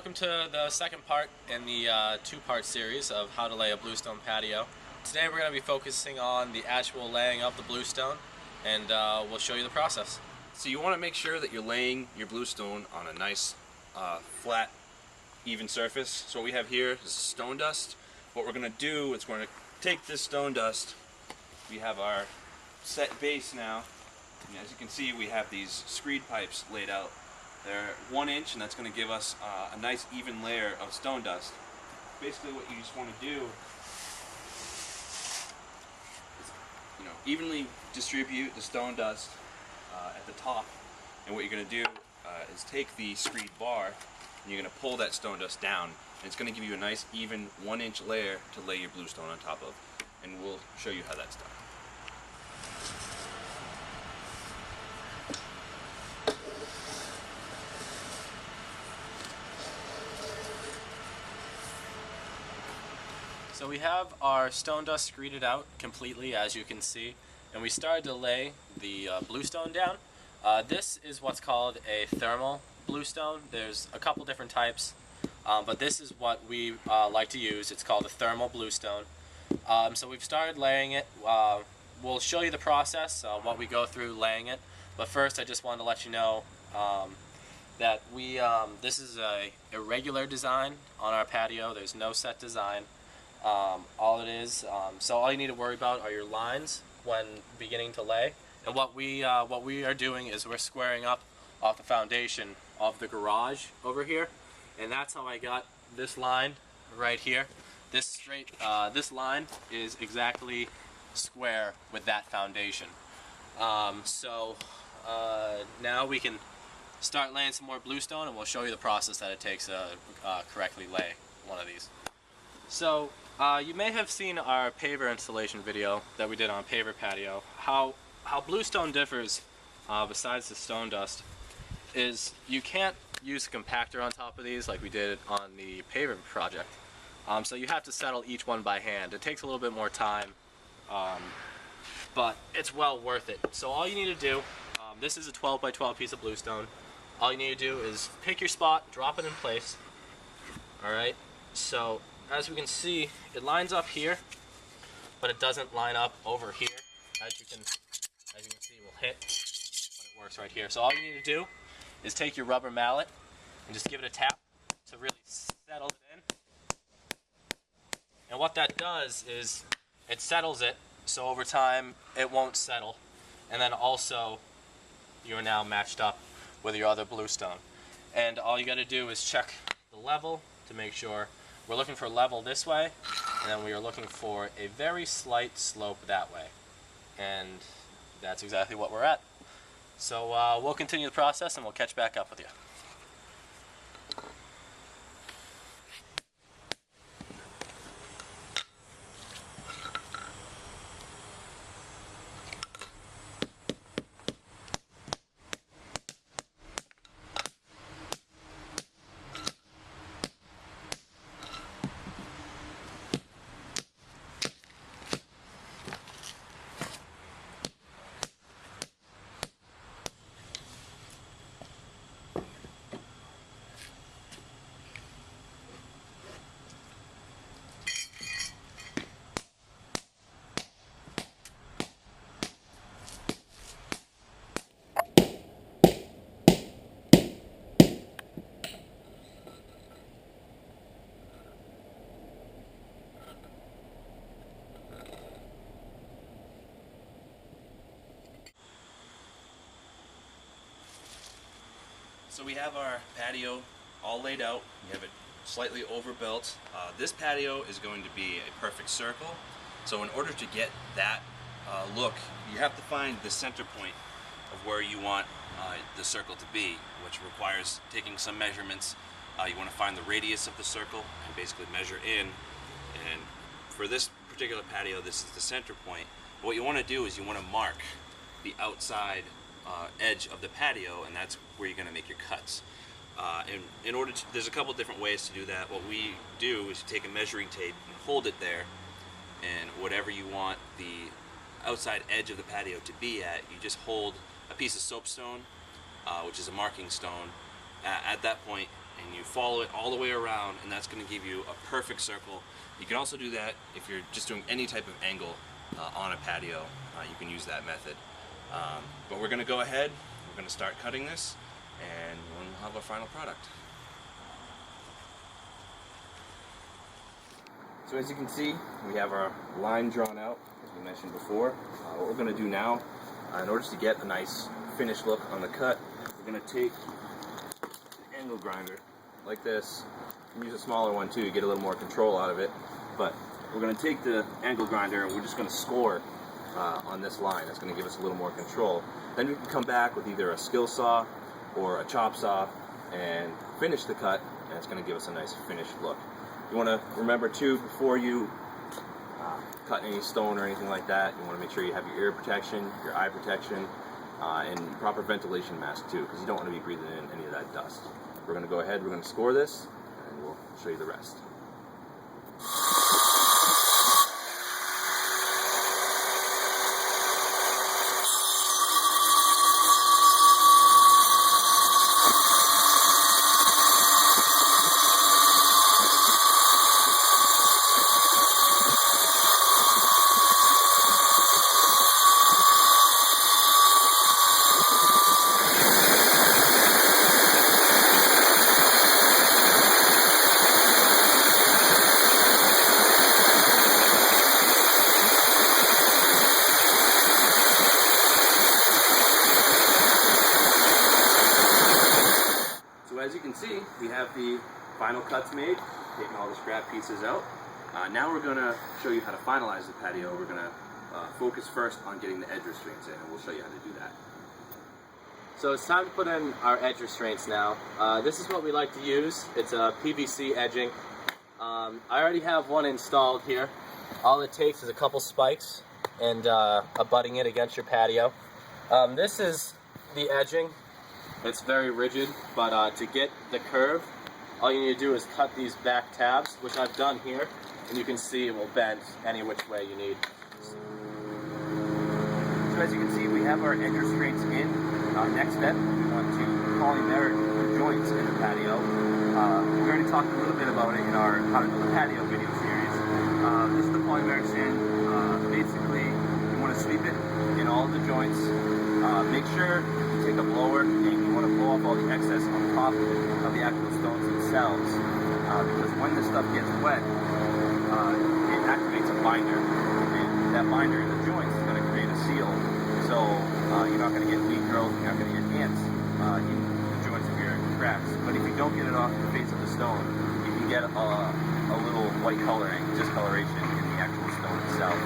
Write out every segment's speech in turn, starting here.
welcome to the second part in the two-part series of how to lay a bluestone patio. Today we're going to be focusing on the actual laying of the bluestone, and we'll show you the process. So you want to make sure that you're laying your bluestone on a nice flat, even surface. So what we have here is stone dust. What we're going to do is we're going to take this stone dust. We have our set base now, and as you can see we have these screed pipes laid out. They're 1 inch, and that's going to give us a nice even layer of stone dust. Basically what you just want to do is, evenly distribute the stone dust at the top, and what you're going to do is take the screed bar and you're going to pull that stone dust down, and it's going to give you a nice even 1 inch layer to lay your bluestone on top of, and we'll show you how that's done. So we have our stone dust screeded out completely, as you can see, and we started to lay the bluestone down. This is what's called a thermal bluestone. There's a couple different types, but this is what we like to use. It's called a thermal bluestone. So we've started laying it. We'll show you the process, what we go through laying it, but first I just wanted to let you know that this is a irregular design on our patio. There's no set design. All it is, so all you need to worry about are your lines when beginning to lay. And what we are doing is we're squaring up off the foundation of the garage over here, and that's how I got this line right here. This line is exactly square with that foundation. Now we can start laying some more bluestone, and we'll show you the process that it takes to correctly lay one of these. So you may have seen our paver installation video that we did on paver patio. How bluestone differs, besides the stone dust, is you can't use a compactor on top of these like we did on the paver project. So you have to settle each one by hand. It takes a little bit more time, but it's well worth it. So all you need to do, this is a 12 by 12 piece of bluestone. All you need to do is pick your spot, drop it in place. Alright, so as we can see, it lines up here, but it doesn't line up over here. As you can see, it will hit, but it works right here. So all you need to do is take your rubber mallet and just give it a tap to really settle it in. And what that does is it settles it, so over time it won't settle. And then also you are now matched up with your other bluestone. And all you got to do is check the level to make sure. We're looking for level this way, and then we are looking for a very slight slope that way. And that's exactly what we're at. So we'll continue the process and we'll catch back up with you. So we have our patio all laid out. We have it slightly overbuilt. This patio is going to be a perfect circle. So in order to get that look, you have to find the center point of where you want the circle to be, which requires taking some measurements. You want to find the radius of the circle and basically measure in. And for this particular patio, this is the center point. What you want to do is you want to mark the outside edge of the patio, and that's where you're going to make your cuts. And in order to, there's a couple different ways to do that. What we do is you take a measuring tape and hold it there, and whatever you want the outside edge of the patio to be at, you just hold a piece of soapstone, which is a marking stone, at that point, and you follow it all the way around, and that's going to give you a perfect circle. You can also do that if you're just doing any type of angle on a patio. You can use that method. But we're going to go ahead, we're going to start cutting this, and we'll have our final product. So as you can see, we have our line drawn out, as we mentioned before. What we're going to do now, in order to get a nice finished look on the cut, we're going to take an angle grinder like this. You can use a smaller one too to get a little more control out of it. But we're going to take the angle grinder and we're just going to score on this line. That's going to give us a little more control. Then we can come back with either a skill saw or a chop saw and finish the cut, and it's going to give us a nice finished look. You want to remember too, before you cut any stone or anything like that, you want to make sure you have your ear protection, your eye protection, and proper ventilation mask too, because you don't want to be breathing in any of that dust. We're going to go ahead, we're going to score this, and we'll show you the rest. As you can see, we have the final cuts made, taking all the scrap pieces out. Now we're going to show you how to finalize the patio. We're going to focus first on getting the edge restraints in, and we'll show you how to do that. So it's time to put in our edge restraints now. This is what we like to use. It's a PVC edging. I already have one installed here. All it takes is a couple spikes and abutting it against your patio. This is the edging. It's very rigid, but to get the curve, all you need to do is cut these back tabs, which I've done here, and you can see it will bend any which way you need. So as you can see, we have our edge restraints in. Next step, we want to polymeric the joints in the patio. We already talked a little bit about it in our How to Build a Patio video series. This is the polymeric sand. Basically, you want to sweep it in all of the joints. Make sure you take a blower and you want to blow off all the excess on top of the actual stones themselves, because when this stuff gets wet, it activates a binder, and that binder in the joints is going to create a seal. So you're not going to get weed growth, you're not going to get ants in the joints of your cracks. But if you don't get it off the face of the stone, you can get a little white coloring, discoloration in the actual stone itself.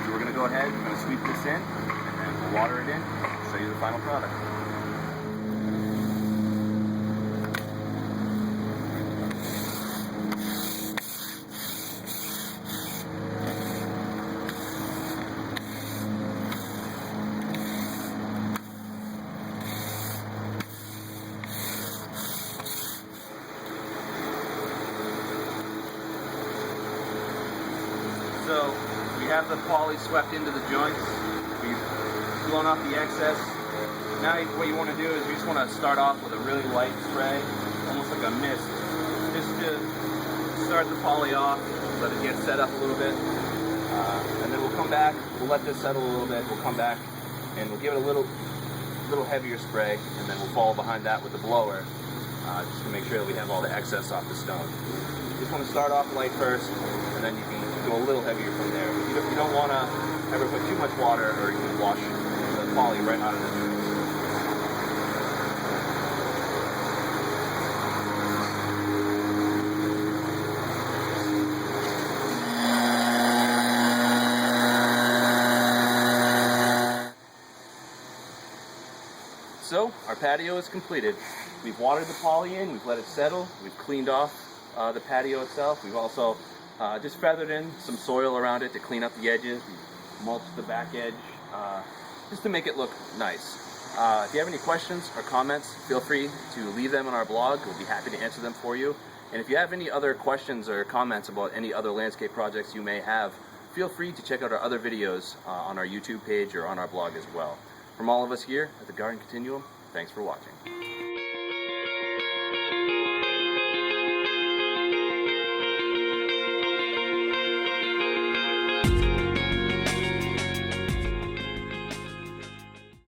So we're going to go ahead, we're going to sweep this in, and then we'll water it in, and show you the final product. So we have the poly swept into the joints. We've blown off the excess. Now what you want to do is you just want to start off with a really light spray, almost like a mist, just to start the poly off, let it get set up a little bit. And then we'll come back, we'll let this settle a little bit, we'll come back and we'll give it a little heavier spray, and then we'll follow behind that with the blower, just to make sure that we have all the excess off the stone. You just want to start off light first, and then you can go a little heavier from there. You don't want to ever put too much water, or you can wash the poly right out of the joints. So our patio is completed. We've watered the poly in, we've let it settle, we've cleaned off the patio itself. We've also just feathered in some soil around it to clean up the edges. We mulched the back edge just to make it look nice. If you have any questions or comments, feel free to leave them on our blog. We'll be happy to answer them for you. And if you have any other questions or comments about any other landscape projects you may have, feel free to check out our other videos on our YouTube page or on our blog as well. From all of us here at the Garden Continuum, thanks for watching.